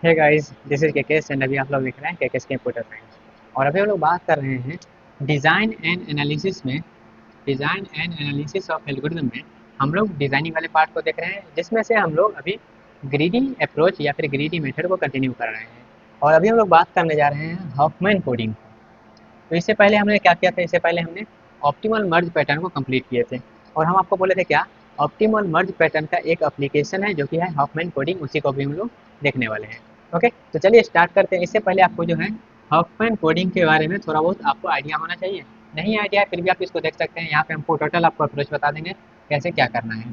Hey guys, this is केकेस and अभी आप लोग देख रहे हैं केकेस कंप्यूटर साइंस। और अभी हम लोग बात कर रहे हैं डिज़ाइन एंड एनालिसिस में। Design and analysis of algorithm में हम लोग डिज़ाइनिंग वाले पार्ट को देख रहे हैं, जिसमें से हम लोग अभी ग्रीडी अप्रोच या फिर ग्रीडी मेथड को कंटिन्यू कर रहे हैं। और अभी हम लोग बात करने जा रहे हैं हॉफमैन कोडिंग। तो इससे पहले हमने क्या किया था? इससे पहले हमने ऑप्टिमल मर्ज पैटर्न को कंप्लीट किए थे। और हम आपको बोले थे क्या? ऑप्टिमल मर्ज पैटर्न का एक एप्लीकेशन है जो कि है हॉफमैन कोडिंग, उसी को भी हम लोग देखने वाले हैं। ओके, तो चलिए स्टार्ट करते हैं। इससे पहले आपको जो है हॉफमैन कोडिंग के बारे में थोड़ा बहुत आपको आइडिया होना चाहिए। नहीं आइडिया है फिर भी आप इसको देख सकते हैं। यहाँ पे हमको टोटल आपको अप्रोच बता देंगे कैसे क्या करना है।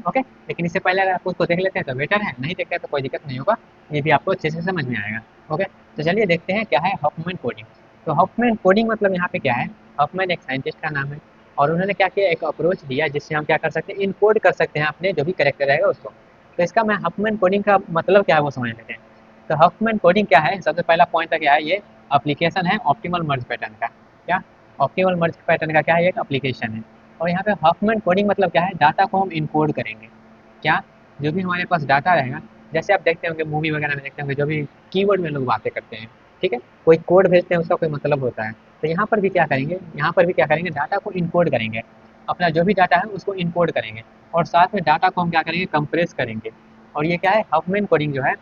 ओके, लेकिन इससे पहले अगर आप उसको देख लेते हैं तो बेटर है, नहीं देखते हैं तो कोई दिक्कत नहीं होगा, ये भी आपको अच्छे से समझ में आएगा। ओके, तो चलिए देखते हैं क्या है हॉफमैन कोडिंग। तो हॉफमैन कोडिंग मतलब यहाँ पे क्या है? हॉफमैन एक साइंटिस्ट का नाम है और उन्होंने क्या किया, एक अप्रोच दिया जिससे हम क्या कर सकते हैं, इनकोड कर सकते हैं अपने जो भी करेक्टर रहेगा उसको। तो इसका मैं हॉफमैन कोडिंग का मतलब क्या है वो समझ लेते हैं। तो हॉफमैन कोडिंग क्या है? सबसे पहला पॉइंट क्या है? ये एप्लीकेशन है ऑप्टिमल मर्ज पैटर्न का। क्या? ऑप्टिमल मर्ज पैटर्न का क्या है? एक एप्लीकेशन है। और यहाँ पे हॉफमैन कोडिंग मतलब क्या है? डाटा को हम इनकोड करेंगे। क्या? जो भी हमारे पास डाटा रहेगा, जैसे आप देखते होंगे मूवी वगैरह में, देखते होंगे जो भी कीवर्ड में लोग बातें करते हैं, ठीक है, कोई कोड भेजते हैं उसका कोई मतलब होता है। तो यहाँ पर भी क्या करेंगे, यहाँ पर भी क्या करेंगे, डाटा को इनकोड करेंगे। अपना जो भी डाटा है उसको इनकोड करेंगे और साथ में डाटा को हम क्या करेंगे, कंप्रेस करेंगे। और ये क्या है? हॉफमैन कोडिंग जो है,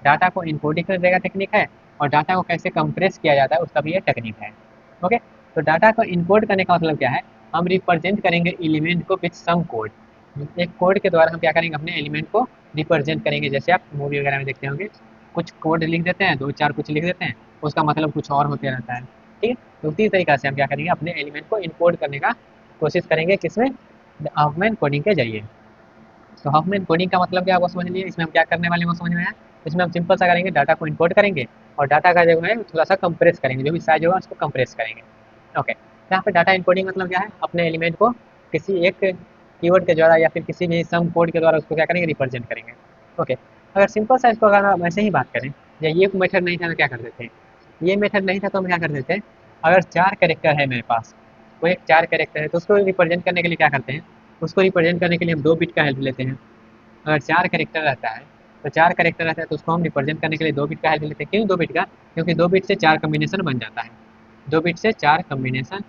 डाटा को इनकोडिंग करने का टेक्निक है और डाटा को कैसे कंप्रेस किया जाता है उसका भी ये टेक्निक है। ओके, तो डाटा को इनकोड करने का मतलब क्या है? हम रिप्रेजेंट करेंगे एलिमेंट को विथ सम कोड। एक कोड के द्वारा हम क्या करेंगे, अपने एलिमेंट को रिप्रेजेंट करेंगे। जैसे आप मूवी वगैरह में देखते होंगे, कुछ कोड लिख देते हैं, दो चार कुछ लिख देते हैं, उसका मतलब कुछ और होते रहता है। ठीक है, तो उसी तरीका से हम क्या करेंगे, अपने एलिमेंट को इनकोड करने का कोशिश करेंगे, किसमें? हॉफमैन कोडिंग के जरिए। तो हॉफमैन कोडिंग का मतलब क्या है वो समझ लिए। इसमें हम क्या करने वाले हैं वो समझ में आया। इसमें हम सिंपल सा करेंगे, डाटा को इनकोड करेंगे और डाटा का जो है थोड़ा सा कंप्रेस करेंगे, जो भी साइज होगा उसको कंप्रेस करेंगे। ओके, यहाँ पे डाटा इनकोडिंग मतलब क्या है? अपने एलिमेंट को किसी एक कीवर्ड के द्वारा या फिर किसी भी सम कोड के द्वारा उसको क्या करेंगे, रिप्रेजेंट करेंगे। ओके, अगर सिंपल सा इसको अगर हम ऐसे ही बात करें, या ये मेथड नहीं था तो क्या कर देते हैं, ये मेथड नहीं था तो हम क्या कर देते हैं, अगर चार कैरेक्टर है मेरे पास, कोई एक चार कैरेक्टर है तो उसको रिप्रेजेंट करने के लिए क्या करते हैं, उसको रिप्रेजेंट करने के लिए हम 2 बिट का हेल्प लेते हैं। अगर 4 कैरेक्टर रहता है, तो 4 कैरेक्टर रहता है तो उसको हम रिप्रेजेंट करने के लिए 2 बिट का हेल्प लेते हैं। क्यों 2 बिट का? क्योंकि 2 बिट से 4 कॉम्बिनेशन बन जाता है। 2 बिट से 4 कॉम्बिनेशन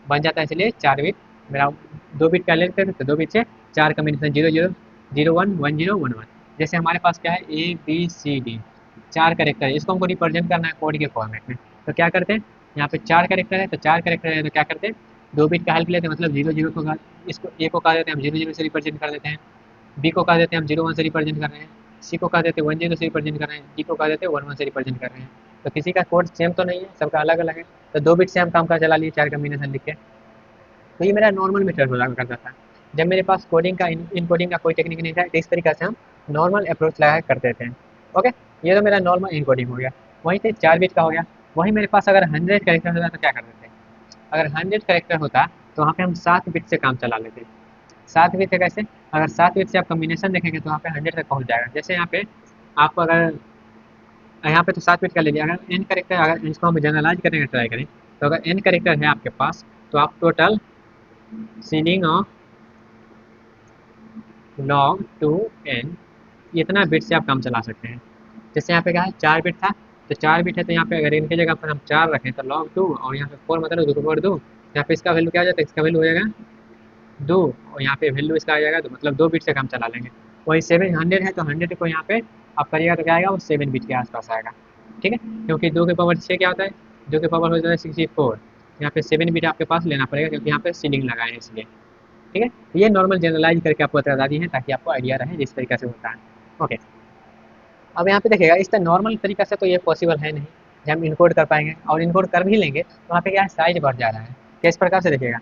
बन जाता है, इसलिए 4 बिट मेरा 2 बिट का लेते हैं, तो 2 बिट से 4 कॉम्बिनेशन 0 0 0 1 1 0 1 1। जैसे हमारे पास क्या है, A B C D, 4 character है, इसको हमको रिप्रेजेंट करना है कोड के फॉर्मेट में। तो क्या करते हैं, यहाँ पे 4 कैरेक्टर है तो 4 कैरेक्टर है तो क्या करते हैं, 2 बिट का हेल्प लेते हैं, मतलब 0 0 को इसको ए को कहा देते हैं, हम 0 0 से रिप्रेजेंट कर देते हैं। बी को कह देते हैं हम 0 1 से रिप्रेजेंट कर रहे हैं। सी को कह देते हैं 1 0 से रिप्रेजेंट कर रहे हैं। डी को कह देते हैं 1 1 से रिप्रेजेंट कर रहे हैं। तो किसी का कोड सेम तो नहीं है, सबका अलग अलग है। तो 2 बिट से हम काम का चला लिए, 4 कॉम्बिनेशन लिख के। तो ये मेरा नॉर्मल मेथड हुआ करता था। जब मेरे पास कोडिंग का इन कोडिंग का कोई टेक्निक नहीं था, तो इस तरीके से हम नॉर्मल अप्रोच लगा करते थे। ओके, ये तो मेरा नॉर्मल इन कोडिंग हो गया। वहीं से 4 बिट का हो गया। वहीं मेरे पास अगर 100 कैरेक्टर होता तो क्या करते थे, अगर 100 कैरेक्टर होता तो वहाँ पे हम 7 बिट से काम चला लेते। 7 बिट से कैसे? अगर 7 बिट से आप कॉम्बिनेशन देखेंगे तो वहाँ पे 100 तक पहुँच जाएगा। जैसे यहाँ पे आप अगर यहाँ पे तो 7 बिट का ले लिया, अगर एन करेक्टर, अगर इसको हम जनरलाइज करने का ट्राई करें, तो अगर एन करेक्टर है आपके पास, तो आप total ceiling of log two n, इतना बिट से आप काम चला सकते हैं। जैसे यहाँ पे क्या है, 4 बिट था, तो 4 बिट है तो यहाँ पे अगर इनकी जगह पर हम 4 रखें तो लॉग 2, और यहाँ पे 4 मतलब 2 यहाँ पे इसका वैल्यू क्या आ जाता है, इसका वैल्यू हो जाएगा 2, और यहाँ पे वैल्यू इसका आ जाएगा 2, मतलब 2 बिट से काम चला लेंगे। वही 700 है तो 100 को यहाँ पे आप करिएगा तो क्या आएगा, वो 7 बिट के आसपास आएगा। ठीक है, क्योंकि 2 के पावर 6 क्या होता है, 2 के पावर हो जाता है 64। यहाँ पे 7 बिट आपके पास लेना पड़ेगा क्योंकि यहाँ पे सीलिंग लगाए हैं इसलिए। ठीक है, तो ये नॉर्मल जनरलाइज करके आपको बता दी है ताकि आपको आइडिया रहे जिस तरीके से होता है। ओके, अब यहाँ पे देखिएगा, इस तरह नॉर्मल तरीका से तो ये पॉसिबल है नहीं कि हम इनकोड कर पाएंगे, और इनकोड कर भी लेंगे तो वहाँ पे क्या है, साइज बढ़ जा रहा है। किस प्रकार से देखिएगा,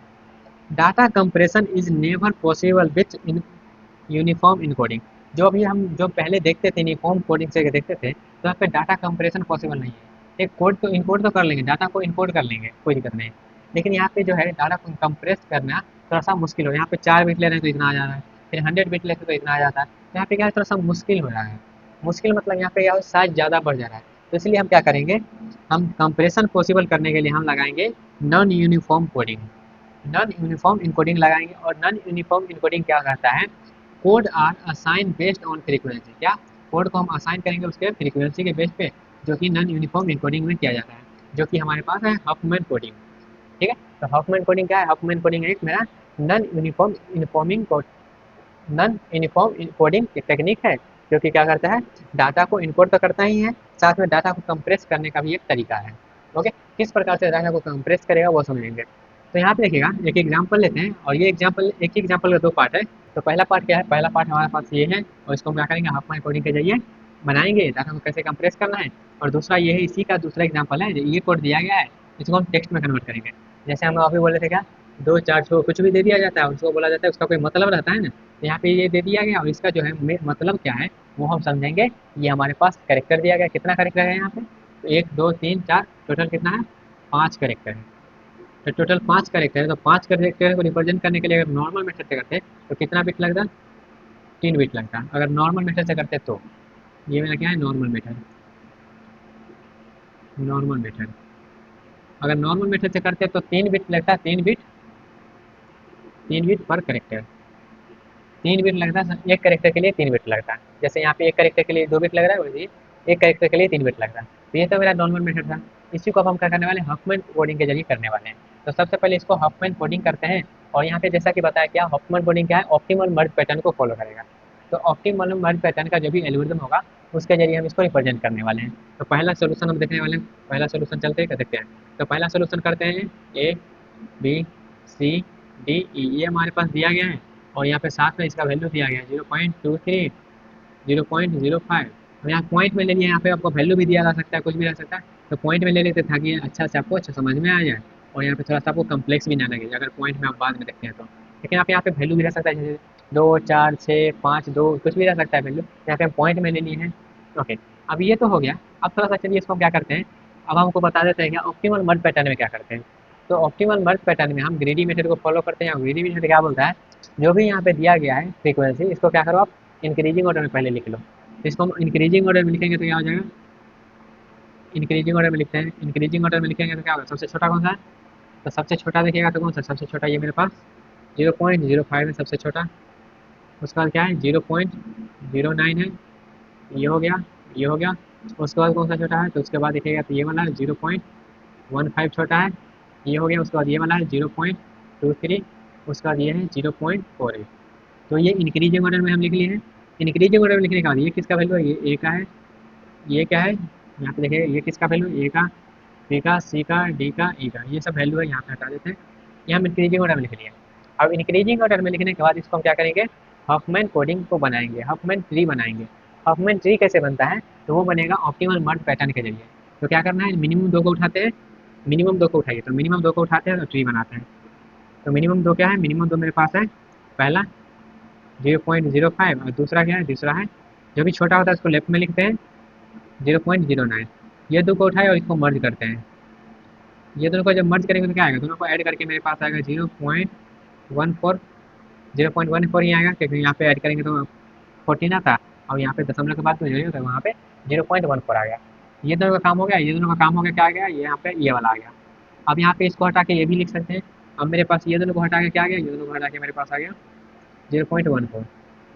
data compression is never possible with in uniform encoding. जो अभी हम जो पहले देखते थे यूनिफॉर्म कोडिंग से देखते थे, तो यहाँ पे डाटा कंप्रेशन पॉसिबल नहीं है। एक कोड तो इनकोड तो कर लेंगे, डाटा को इनकोड कर लेंगे, कोई दिक्कत नहीं, लेकिन यहाँ पे जो है डाटा को कंप्रेस करना थोड़ा सा मुश्किल हो। यहाँ पे 4 बिट ले रहे हैं तो इतना आ जा रहा है, फिर 100 बिट लेते तो इतना आ जाता है। तो यहाँ पे क्या है, थोड़ा सा मुश्किल हो रहा है। मुश्किल मतलब यहाँ पे क्या, साइज ज़्यादा बढ़ जा रहा है। तो इसलिए हम क्या करेंगे, हम कंप्रेशन पॉसिबल करने के लिए हम लगाएंगे non uniform coding. Non uniform encoding लगाएंगे, और नॉन यूनिफॉर्म इनकोडिंग क्या कहता है, code are assign based on frequency. क्या? कोड को हम असाइन करेंगे उसके फ्रीक्वेंसी के बेस पे, जो कि नॉन यूनिफॉर्म इनकोडिंग में किया जाता है, जो कि हमारे पास है हफमैन कोडिंग। ठीक है, तो हफमैन कोडिंग क्या है? हफमैन कोडिंग एक मेरा non uniform informing non uniform coding एक टेक्निक है, जो कि क्या करता है, डाटा को इनकोड तो करता ही है, साथ में डाटा को कंप्रेस करने का भी एक तरीका है। ओके, किस प्रकार से डाटा को कंप्रेस करेगा वो समझेंगे। तो यहाँ पे देखिएगा, एक एग्जांपल लेते हैं, और ये एग्जांपल, एक ही एग्जांपल का दो पार्ट है। तो पहला पार्ट क्या है? पहला पार्ट हमारे पास ये है, और इसको हम क्या करेंगे, हाफ माइंड कोडिंग के जरिए बनाएंगे डाटा को कैसे कंप्रेस करना है। और दूसरा ये है, इसी का दूसरा एग्जांपल है, ये कोड दिया गया है, इसको हम टेक्स्ट में कन्वर्ट करेंगे। जैसे हम अभी बोले थे क्या, दो चार छो कुछ भी दे दिया जाता है और उसको बोला जाता है, उसका कोई मतलब रहता है ना। तो यहाँ पे ये दे दिया गया, और इसका जो है मतलब क्या है वो हम समझेंगे। ये हमारे पास कैरेक्टर दिया गया, कितना कैरेक्टर है यहाँ पे? तो एक दो तीन चार, टोटल कितना है? 5 कैरेक्टर है। तो टोटल 5 कैरेक्टर है, तो 5 कैरेक्टर को रिप्रेजेंट करने के लिए अगर नॉर्मल मेथड से करते तो कितना बिट लगता? 3 बिट लगता। अगर नॉर्मल मेथड से करते तो ये मेरा क्या है, नॉर्मल मेथड। नॉर्मल मेथड अगर नॉर्मल मेथड से करते तो 3 बिट लगता, 3 बिट पर कैरेक्टर। 3 बिट लगता है एक कैरेक्टर के लिए, 3 बिट लगता है। जैसे यहाँ पे एक कैरेक्टर के लिए 2 बिट लग रहा है, वैसे एक कैरेक्टर के लिए 3 बिट लग रहा है। तो ये तो मेरा नॉर्मल मेथड था। इसी को अब हम क्या करने वाले हैं, हफमैन कोडिंग के जरिए करने वाले हैं। तो सबसे पहले इसको हफमैन कोडिंग करते हैं। और यहाँ पे जैसा कि बताया क्या, हफमैन कोडिंग क्या है, ऑप्टिमल मर्ज पैटर्न को फॉलो करेगा। तो ऑप्टिमल मर्ज पैटर्न का जो भी एल्गोरिथम होगा, उसके जरिए हम इसको रिप्रेजेंट करने वाले हैं। तो पहला सोल्यूशन हम देखने वाले हैं। पहला सोल्यूशन चलते हैं, देखते हैं। तो पहला सोल्यूशन करते हैं, ए बी सी डी ई, ये हमारे पास दिया गया है। और यहाँ पे साथ में इसका वैल्यू दिया गया है 0.23, 0.05। और यहाँ पॉइंट में ले लिया, यहाँ पे आपको वैल्यू भी दिया जा सकता है, कुछ भी रह सकता है। तो पॉइंट में ले लेते ताकि अच्छा से आपको अच्छा समझ में आ जाए, और यहाँ पे थोड़ा सा आपको कम्प्लेक्स भी ना लगे अगर पॉइंट में आप बाद में देखते हैं तो। लेकिन आप यहाँ पे वैल्यू भी रह सकता है, जैसे 2 4 6 5 2, कुछ भी रह सकता है वैल्यू। यहाँ पे हम पॉइंट में ले लिए हैं। ओके, अब ये तो हो गया। अब थोड़ा सा चलिए इसको हम क्या करते हैं, अब हमको बता देते हैं क्या ऑप्टिमल मर्ज पैटर्न में क्या करते हैं। तो ऑप्टिमल मर्ज पैटर्न में हम ग्रीडी मेथड को फॉलो करते हैं। ग्रीडी मेथड क्या बोलता है, जो भी यहाँ पे दिया गया है फ्रीक्वेंसी, इसको क्या करो आप, इंक्रीजिंग ऑर्डर में पहले लिख लो। तो इसको हम इंक्रीजिंग ऑर्डर में लिखेंगे तो क्या हो जाएगा, इंक्रीजिंग ऑर्डर में लिखते हैं। इंक्रीजिंग ऑर्डर में लिखेंगे तो क्या होगा, सबसे छोटा कौन सा है? तो सबसे छोटा देखिएगा तो कौन सा सबसे छोटा, ये मेरे पास 0.05 है सबसे छोटा। उसके बाद क्या है, 0.09 है, ये हो गया, ये हो गया। उसके बाद कौन सा छोटा है, तो उसके बाद देखिएगा तो ये वाला 0.15 छोटा है, ये हो गया। उसके बाद ये वाला है 0.23, उसके बाद ये है 0.48। तो ये इंक्रीजिंग ऑर्डर में हम लिख लिए हैं। इंक्रीजिंग ऑर्डर में लिखने के बाद ये किसका वैल्यू है, ये ए का है। ये क्या है, यहाँ पे देखिए ये किसका वैल्यू है, ए का, बी का, सी का, डी का, ई का, ये सब वैल्यू है, यहाँ पे हटा देते हैं। ये हम इंक्रीजिंग ऑर्डर में लिख लिए। अब इंक्रीजिंग ऑर्डर में लिखने के बाद इसको हम क्या करेंगे, हफमैन कोडिंग को बनाएंगे, हफमैन ट्री बनाएंगे। हफमैन ट्री कैसे बनता है, तो वो बनेगा ऑप्टिमल मर्ज पैटर्न के जरिए। तो क्या करना है, मिनिमम 2 को उठाते हैं, मिनिमम 2 को उठाइए, तो मिनिमम 2 को उठाते हैं तो ट्री बनाते हैं। तो मिनिमम 2 क्या है, मिनिमम 2 मेरे पास है, पहला 0.05, और दूसरा क्या है, दूसरा है जो भी छोटा होता है उसको लेफ्ट में लिखते हैं 0.09। ये दो को उठाए और इसको मर्ज करते हैं। ये दोनों को जब मर्ज करेंगे तो क्या आएगा, दोनों को ऐड करके मेरे पास आएगा 0.14। 0.14 ही आएगा, क्योंकि यहाँ पे ऐड करेंगे तो 14 आता, और यहाँ पे दशमलव के बाद तो जो होता है वहाँ पे 0.14 आ गया। ये दोनों का काम हो गया, ये दोनों का काम हो गया, क्या आ गया, ये यहाँ पे ये वाला आ गया। अब यहाँ पे इसको हटा के ये भी लिख सकते हैं। अब मेरे पास ये दोनों को हटा के क्या आ गया, ये दोनों को हटा के मेरे पास आ गया 0.14।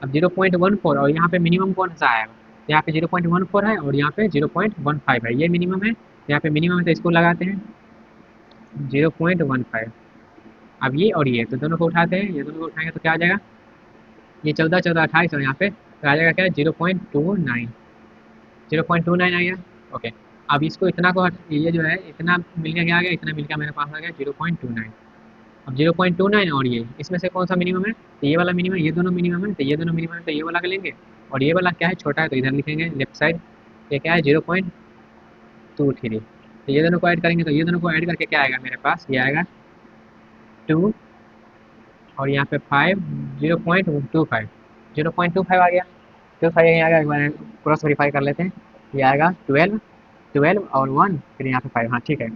अब 0.14, और यहाँ पे मिनिमम कौन सा आएगा, यहाँ पे 0.14 है और यहाँ पे 0.15 है, ये मिनिमम है, यहाँ पे मिनिमम है तो इसको लगाते हैं 0.15। अब ये और ये तो दोनों को उठाते हैं, ये दोनों को उठाएंगे तो क्या आ जाएगा, ये 14 14 28, और यहाँ पे तो आ जाएगा क्या, 0.29। 0.29 आ गया। ओके, अब इसको इतना को ये जो है इतना मिल गया, क्या आ गया, इतना मिल गया मेरे पास आ गया 0.29। अब 0.29 और ये इसमें से कौन सा मिनिमम है, तो ये वाला मिनिमम, ये दोनों मिनिमम है, तो ये दोनों मिनिमम है तो ये वाला का लेंगे। और ये वाला क्या है, छोटा है तो इधर लिखेंगे लेफ्ट साइड। ये क्या है, 0.23। तो ये दोनों को ऐड करेंगे तो ये दोनों को ऐड करके क्या आएगा मेरे पास, ये आएगा 2, और यहाँ पे 5, 0.25। 0.25 आ गया, 25 यहीं आ गया, एक बार क्रॉस वेरीफाई कर लेते हैं। ये आएगा 12, 12 और 1, फिर यहाँ पे 5, हाँ ठीक है।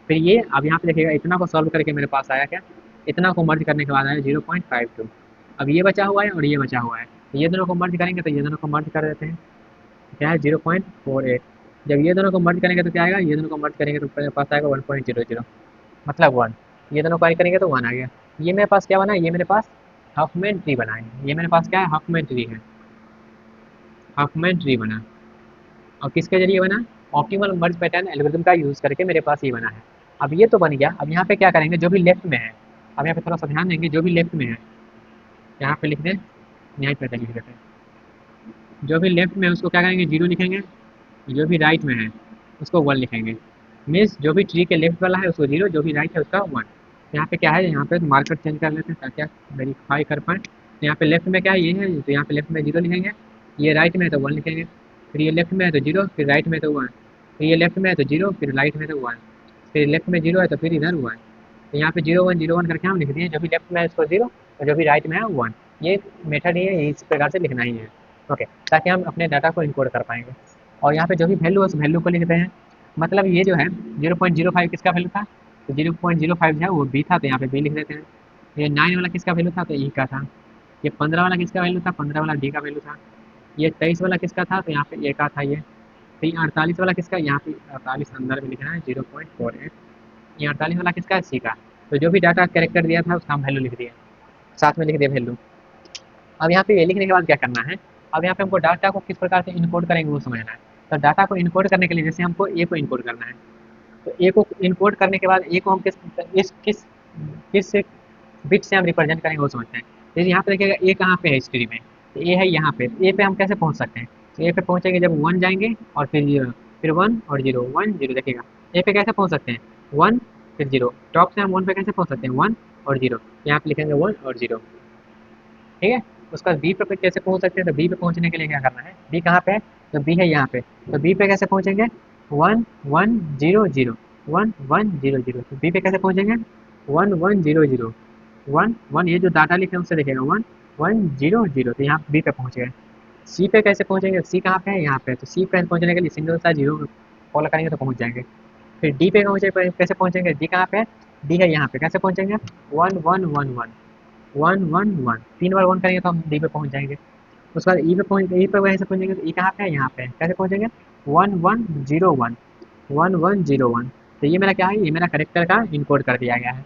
फिर ये अब यहाँ पे देखिएगा, इतना को सॉल्व करके मेरे पास आया क्या, इतना को मर्ज करने के बाद आया 0.52। अब ये बचा हुआ है और ये बचा हुआ है, तो ये दोनों को मर्ज करेंगे तो ये दोनों को मर्ज कर देते हैं, क्या है 0.48। जब ये दोनों को मर्ज करेंगे तो क्या आएगा, ये दोनों को मर्ज करेंगे तो मेरे पास आएगा 1.00, मतलब 1। ये दोनों को ऐड करेंगे तो 1 आ गया। ये मेरे पास क्या बना, ये मेरे पास हफमैन ट्री बना है। ये मेरे पास क्या है, हफमैन ट्री है। हफमैन ट्री बना। और किसके जरिए बना? ऑप्टिमल मर्ज पैटर्न एल्गोरिथम का यूज़ करके मेरे पास ये बना है। अब ये तो बन गया, अब यहाँ पे क्या करेंगे, जो भी लेफ्ट में है, अब यहाँ पे थोड़ा सा ध्यान देंगे, जो भी लेफ्ट में है यहाँ पे लिख दें, यहाँ पे लिख देते हैं, जो भी लेफ्ट में है उसको क्या करेंगे, जीरो लिखेंगे, जो भी राइट में है उसको वन लिखेंगे। मीन्स जो भी ट्री के लेफ्ट वाला है उसको जीरो, जो भी राइट है उसका वन। यहाँ पे क्या है, यहाँ पे मार्कर चेंज कर लेते हैं ताकि आप वेरीफाई कर पाएँ। तो यहाँ पे लेफ्ट में क्या है, ये है, तो यहाँ पे लेफ्ट में जीरो लिखेंगे, ये राइट में है तो वन लिखेंगे, फिर ये लेफ्ट में है तो जीरो, फिर राइट में तो वन, फिर ये लेफ्ट में है तो जीरो, फिर राइट में तो वन, फिर लेफ्ट में जीरो है तो फिर इधर वन। तो यहाँ पे जीरो वन करके हम लिख दिए, जो भी लेफ्ट में है उसको जीरो और जो भी राइट में है वन। ये मेथड ही है, इस प्रकार से लिखना ही है। ओके, ताकि हम अपने डाटा को इनकोड कर पाएंगे। और यहाँ पे जो भी वैल्यू है उस वैल्यू को लिखते हैं। मतलब ये जो है 0.05 किसका वैल्यू था, तो 0.05 जो है वो बी था, तो यहाँ पे बी लिख देते हैं। ये 9 वाला किसका वैल्यू था, तो ई का था। ये 15 वाला किसका वैल्यू था, 15 वाला डी का वैल्यू था। ये 23 वाला किसका था, तो यहाँ पे ए का था ये। तो ये 48 वाला किसका, यहाँ पे 48 अंदर में लिखना है 0.48। ये 48 वाला किसका है, सी का। तो जो भी डाटा कैरेक्टर दिया था उसका हम वैल्यू लिख दिए, साथ में लिख दिए वैल्यू। अब यहाँ पे ये लिखने के बाद क्या करना है, अब यहाँ पे हमको डाटा को किस प्रकार से इनकोड करेंगे वो समझना है। तो डाटा को इनकोड करने के लिए जैसे हमको ए को इनकोड करना है, तो ए को इनकोड करने के बाद ए को हम किस बिट से हम रिप्रेजेंट करेंगे वो समझते हैं। जैसे यहाँ पे देखिएगा ए कहाँ पे है हिस्ट्री में, तो ए है यहाँ पे। ए पे हम कैसे पहुँच सकते हैं, तो ए पे पहुँचेंगे जब वन जाएंगे और फिर जीरो, फिर वन और जीरो, वन जीरो। देखिएगा ए पे कैसे पहुँच सकते हैं, वन फिर जीरो। टॉप से हम वन पे कैसे पहुँच सकते हैं, वन और जीरो। यहाँ पे लिखेंगे वन और जीरो, ठीक है। उसके बाद बी पे कैसे पहुंच सकते हैं, तो बी पे पहुंचने के लिए क्या करना है, बी कहाँ पे है, तो बी है यहाँ पे। तो बी पे कैसे पहुंचेंगे, one one zero zero, one one zero zero. तो बी पे कैसे पहुंचेंगे, one one zero zero, one one, ये जो डाटा लिखे हैं उससे देखेगा वन वन जीरो जीरो। तो यहाँ बी पे पहुंच गए। सी पे कैसे पहुंचेंगे, सी कहाँ पे है, यहाँ पे। तो सी पे पहुंचने के लिए सिंगल सा जीरो फॉलो करेंगे तो पहुंच जाएंगे। फिर डी पे पहुंचे, कैसे पहुंचेंगे, डी कहाँ पे है, डी है यहाँ पे। कैसे पहुंचेंगे, one one one one, one one one, 3 बार वन करेंगे तो हम डी पे पहुंच जाएंगे। उसके बाद ई पे पहुंच, ई पे वैसे पहुंचेंगे तो ई कहाँ पे है, यहाँ पे। कैसे पहुंचेंगे, one one zero one, one one zero one. तो ये मेरा क्या है, ये मेरा करेक्टर का इनकोड कर दिया गया है।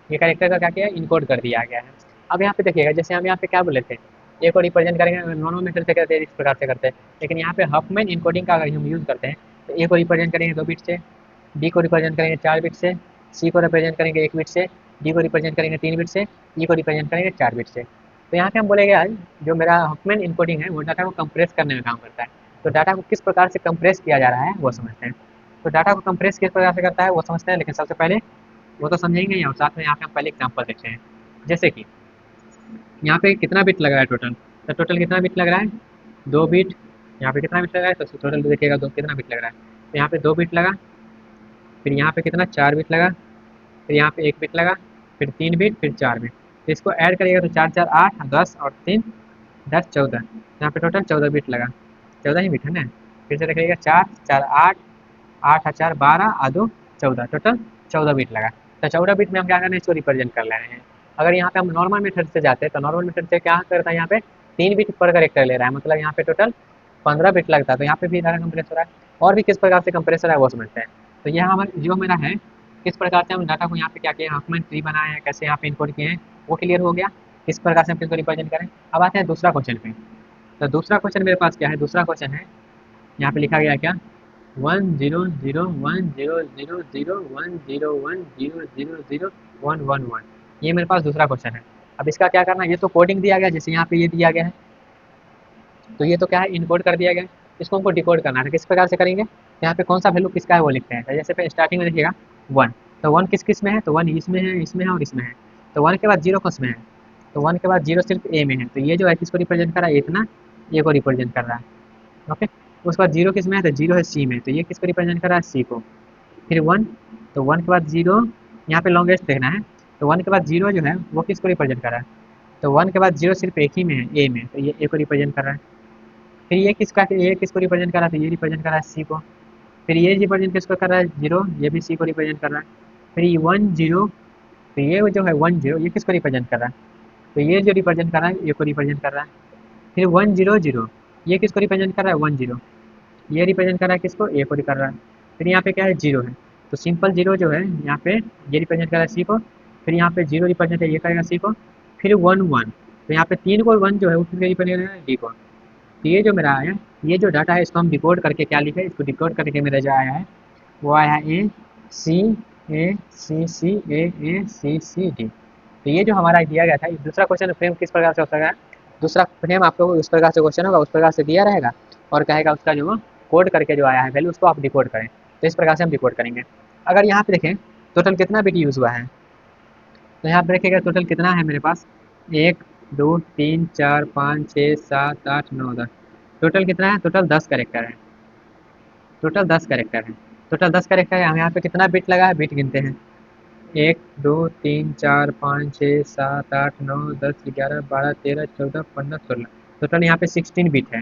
ये करेक्टर का क्या किया है, इनकोड कर दिया गया है। अब यहाँ पे देखिएगा, जैसे हम यहाँ पे क्या बोले थे, ए को रिप्रेजेंट करेंगे नॉर्मल मेथड से करते हैं, इस प्रकार से करते हैं। लेकिन यहाँ पे हफमैन इनकोडिंग का अगर हम यूज़ करते हैं, तो ए को रिप्रेजेंट करेंगे 2 बिट से, बी को रिप्रेजेंट करेंगे 4 बिट से, सी को रिप्रेजेंट करेंगे 1 बिट से, डी को रिप्रेजेंट करेंगे 3 बिट से, ई को रिप्रेजेंट करेंगे 4 बिट से। तो यहाँ पे हम बोलेंगे आज जो मेरा हफमैन इनकोडिंग है वो डाटा को कंप्रेस करने में काम करता है। तो डाटा को किस प्रकार से कंप्रेस किया जा रहा है वो समझते हैं। तो डाटा को कंप्रेस किस प्रकार से करता है वो समझते हैं, लेकिन सबसे पहले वो तो समझेंगे ही, और साथ में यहाँ पे हम पहले एग्जाम्पल देखते हैं। जैसे कि यहाँ पे कितना बिट लग रहा है टोटल, तो टोटल कितना बिट लग रहा है, 2 बिट। यहाँ पे कितना बिट लग रहा है, तो टोटल देखिएगा दो कितना बिट लग रहा है, तो यहाँ पे 2 बिट लगा, फिर यहाँ पे कितना 4 बिट लगा, फिर यहाँ पे 1 बिट लगा, फिर 3 बिट, फिर 4 बिट। तो इसको ऐड करिएगा तो 4 4 8, 10 और 3 10 14, यहाँ पे टोटल 14 बिट लगा, 14 ही बिट है ना। फिर से देखिएगा 4 4 8, 8 और 4 12 और 2 14, टोटल 14 बिट लगा। तो 14 बिट में हम क्या कर रहे हैं, इसको रिप्रेजेंट कर ले रहे हैं। अगर यहाँ पे हम नॉर्मल मेथड से जाते हैं तो नॉर्मल मेथड से क्या करता है, यहाँ पे 3 बिट पर करेक्टर ले रहा है, मतलब यहाँ पे टोटल 15 बिट लगता है। तो यहाँ पे भी डाटा कंप्रेस हो रहा है, और भी किस प्रकार से कंप्रेस हो रहा है वो समझते हैं। तो यह हमारा जो मेरा है, किस प्रकार से हम डाटा को यहाँ पे क्या किया, हफमैन ट्री बनाए हैं, कैसे यहाँ पे इनकोड किए हैं वो क्लियर हो गया, किस प्रकार से हम किसको रिप्रेजेंट करें। अब आते हैं दूसरा क्वेश्चन पे। तो दूसरा क्वेश्चन मेरे पास क्या है, दूसरा क्वेश्चन है यहाँ पे लिखा गया है क्या, 1 0 0 1 0 0 0 1 0 1 0 0 0 1 1 1। ये मेरे पास दूसरा क्वेश्चन है। अब इसका क्या करना है, ये तो कोडिंग दिया गया जैसे यहाँ पे ये दिया गया है, तो ये तो क्या है, इनकोड कर दिया गया है। इसको हमको डिकोड करना है, किस प्रकार से करेंगे, यहाँ पे कौन सा वैल्यू किसका है वो लिखते हैं। तो जैसे पे स्टार्टिंग में देखिएगा 1, तो 1 किस किस में है, तो 1 इसमें है, इसमें है और इसमें है। तो 1 के बाद 0 किस में है, तो 1 के बाद 0 सिर्फ ए में है। तो ये जो है किसको रिप्रेजेंट कर रहा है, इतना ए को रिप्रेजेंट कर रहा है। ओके, उसके बाद 0 किस में है, तो 0 है सी में, तो ये किसको रिप्रेजेंट कर रहा है, सी को। फिर 1, तो 1 के बाद 0, यहाँ पे लॉन्गेस्ट देखना है। तो 1 के बाद 0 जो है वो किसको रिप्रेजेंट कर रहा है, तो 1 के बाद 0 सिर्फ एक ही में है, ए में, तो ये ए को रिप्रेजेंट कर रहा है। फिर ये किसको रिप्रेजेंट कर रहा है, तो ये रिप्रेजेंट कर रहा है सी को। फिर ये रिप्रेजेंट किसको कर रहा है, 0, ये भी सी को रिप्रेजेंट कर रहा है। फिर ये 1 0, तो ये जो है 1 0 ये किसको रिप्रेजेंट कर रहा है, तो ये जो रिप्रेजेंट कर रहा है ये को रिप्रेजेंट कर रहा है। फिर 1 0 0, ये किसको रिप्रेजेंट कर रहा है, 1 0, ये रिप्रेजेंट कर रहा है किसको, ए को कर रहा है। फिर यहाँ पे क्या है, 0 है, तो सिंपल 0 जो है यहाँ पे ये रिप्रेजेंट कर रहा है सी को। फिर यहाँ पे 0 रिप्रेजेंट है, ये करेगा सी को। फिर 1 1, तो यहाँ पे 3 को 1 जो है उसके रिप्रेजेंट करेगा डी को। तो ये जो मेरा आया, ये जो डाटा है इसको हम डिकोड करके क्या लिखे, इसको डिकोड करके मेरा जो आया है वो आया है ए सी सी तो ये जो हमारा दिया गया था, दूसरा क्वेश्चन फ्रेम किस प्रकार से हो सकता है, दूसरा फ्रेम आपको उस प्रकार से क्वेश्चन होगा, उस प्रकार से दिया रहेगा और कहेगा उसका जो कोड करके जो आया है वैल्यू उसको आप डिकोड करें। तो इस प्रकार से हम डिकोड करेंगे। अगर यहाँ पे देखें टोटल कितना बिट यूज़ हुआ है, तो यहाँ पे देखिएगा टोटल कितना है मेरे पास, 1 2 3 4 5 6 7 8 9 10। टोटल कितना है, टोटल 10 करेक्टर है, टोटल 10 करेक्टर है, टोटल 10 करेक्टर है। हम यहाँ पे कितना बिट लगा है, बिट गिनते हैं, 1 2 3 4 5 6 7 8 9 10 11 12 13 14 15 16। टोटल यहाँ पे 16 बिट है,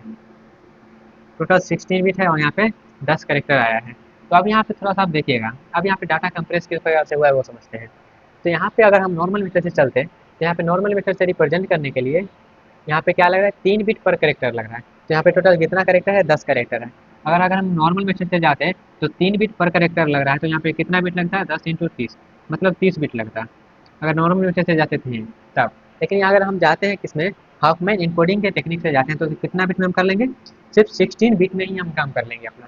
टोटल 16 बिट है और यहाँ पे 10 करेक्टर आया है। तो अब यहाँ पे थोड़ा सा आप देखिएगा, अब यहाँ पे डाटा कंप्रेस किस प्रकार से हुआ है वो समझते हैं। तो यहाँ पे अगर हम नॉर्मल मीटर से चलते हैं, तो यहाँ पे नॉर्मल मीटर से रिप्रेजेंट करने के लिए यहाँ पे क्या लग रहा है, 3 बिट पर करेक्टर लग रहा है। तो यहाँ पे टोटल कितना करेक्टर है, 10 करेक्टर है। अगर अगर हम नॉर्मल मेथड से जाते हैं तो 3 बिट पर करेक्टर लग रहा है, तो यहाँ पे कितना बिट लगता है, 10 × 30 मतलब 30 बिट लगता है अगर नॉर्मल मेथड से जाते थे तब। लेकिन अगर हम जाते हैं किसमें, हाफमैन इनकोडिंग के टेक्निक से जाते हैं, तो कितना बिट में हम कर लेंगे, सिर्फ 16 बिट में ही हम काम कर लेंगे अपना,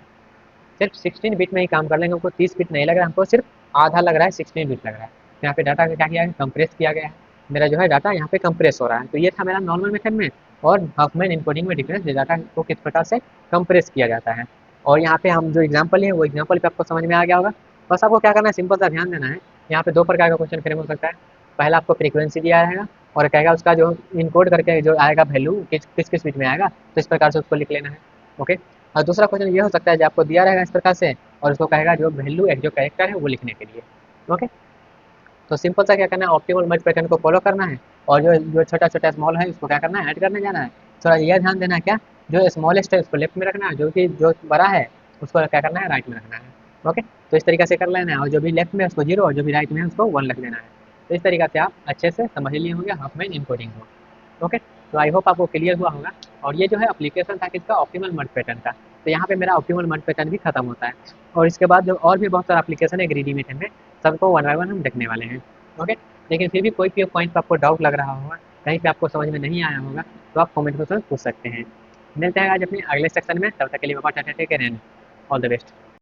सिर्फ 16 बिट में ही काम कर लेंगे। हमको 30 बिट नहीं लग रहा है, हमको सिर्फ आधा लग रहा है, 16 बिट लग रहा है। तो यहाँ पे डाटा का क्या किया है, कंप्रेस किया गया है, मेरा जो है डाटा यहाँ पे कंप्रेस हो रहा है। तो ये था मेरा नॉर्मल मेथड में और हाफमैन इनकोडिंग में डिफरेंस, डाटा को किस प्रकार से कंप्रेस किया जाता है। और यहाँ पे हम जो एग्जाम्पल है वो एग्जाम्पल पे आपको समझ में आ गया होगा। बस आपको क्या करना है, सिंपल सा ध्यान देना है। यहाँ पे 2 प्रकार का क्वेश्चन फ्रेम हो सकता है। पहला आपको फ्रीक्वेंसी दिया रहेगा और कहेगा उसका जो इनकोड करके जो आएगा वैल्यू किस किस बिट में आएगा, तो इस प्रकार से उसको लिख लेना है। ओके। और दूसरा क्वेश्चन ये हो सकता है जो आपको दिया रहेगा इस प्रकार से और उसको कहेगा जो वैल्यू एक जो कैरेक्टर है वो लिखने के लिए। ओके। तो सिंपल सा क्या करना है, ऑप्टिमल मर्ज पैटर्न को फॉलो करना है और जो जो छोटा छोटा स्मॉल है उसको क्या करना है, ऐड करने जाना है। थोड़ा यह ध्यान देना है क्या, जो स्मॉलेस्ट है उसको लेफ्ट में रखना है, जो कि जो बड़ा है उसको क्या करना है, राइट में रखना है। ओके। तो इस तरीके से कर लेना है और जो भी लेफ्ट में है उसको 0 और जो भी राइट में है उसको 1 रख देना है। तो इस तरीके से आप अच्छे से समझ लिए होंगे हाफमैन इनकोडिंग को। ओके। तो आई होप आपको क्लियर हुआ होगा। और ये जो है एप्लीकेशन था किसका, ऑप्टिमल मर्ज पैटर्न का। तो यहाँ पे मेरा ऑप्टिमल मर्ज पैटर्न भी खत्म होता है और इसके बाद जो और भी बहुत सारा एप्लीकेशन है ग्रीडी मेथड में, सबको वन बाय वन हम देखने वाले हैं। ओके। लेकिन फिर भी कोई भी पॉइंट पर आपको डाउट लग रहा होगा, कहीं पे आपको समझ में नहीं आया होगा, तो आप कमेंट में पूछ सकते हैं। मिलते हैं आज अपने अगले सेक्शन में, तब तक के लिए bye, ta-ta, take care and all the best.